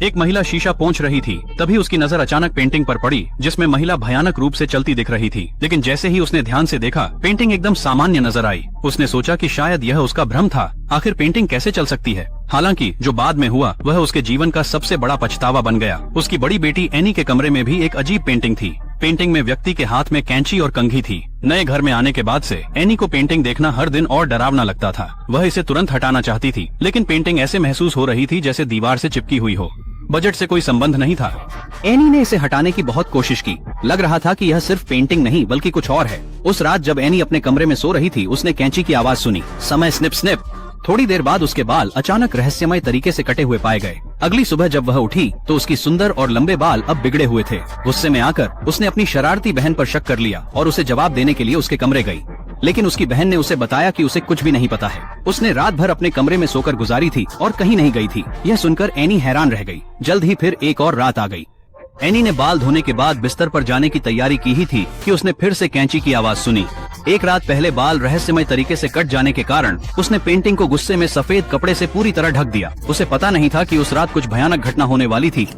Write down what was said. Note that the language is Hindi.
एक महिला शीशा पोंछ रही थी, तभी उसकी नजर अचानक पेंटिंग पर पड़ी जिसमें महिला भयानक रूप से चलती दिख रही थी। लेकिन जैसे ही उसने ध्यान से देखा, पेंटिंग एकदम सामान्य नजर आई। उसने सोचा कि शायद यह उसका भ्रम था। आखिर पेंटिंग कैसे चल सकती है? हालांकि जो बाद में हुआ वह उसके जीवन का सबसे बड़ा पछतावा बन गया। उसकी बड़ी बेटी एनी के कमरे में भी एक अजीब पेंटिंग थी। पेंटिंग में व्यक्ति के हाथ में कैंची और कंघी थी। नए घर में आने के बाद से एनी को पेंटिंग देखना हर दिन और डरावना लगता था। वह इसे तुरंत हटाना चाहती थी, लेकिन पेंटिंग ऐसे महसूस हो रही थी जैसे दीवार से चिपकी हुई हो। बजट से कोई संबंध नहीं था। एनी ने इसे हटाने की बहुत कोशिश की। लग रहा था कि यह सिर्फ पेंटिंग नहीं बल्कि कुछ और है। उस रात जब एनी अपने कमरे में सो रही थी, उसने कैंची की आवाज सुनी। समय स्निप स्निप। थोड़ी देर बाद उसके बाल अचानक रहस्यमय तरीके से कटे हुए पाए गए। अगली सुबह जब वह उठी तो उसकी सुंदर और लंबे बाल अब बिगड़े हुए थे। गुस्से में आकर उसने अपनी शरारती बहन पर शक कर लिया और उसे जवाब देने के लिए उसके कमरे गई। लेकिन उसकी बहन ने उसे बताया कि उसे कुछ भी नहीं पता है। उसने रात भर अपने कमरे में सोकर गुजारी थी और कहीं नहीं गई थी। यह सुनकर एनी हैरान रह गई। जल्द ही फिर एक और रात आ गई। एनी ने बाल धोने के बाद बिस्तर पर जाने की तैयारी की ही थी कि उसने फिर से कैंची की आवाज सुनी। एक रात पहले बाल रहस्यमय तरीके से कट जाने के कारण उसने पेंटिंग को गुस्से में सफेद कपड़े से पूरी तरह ढक दिया। उसे पता नहीं था कि उस रात कुछ भयानक घटना होने वाली थी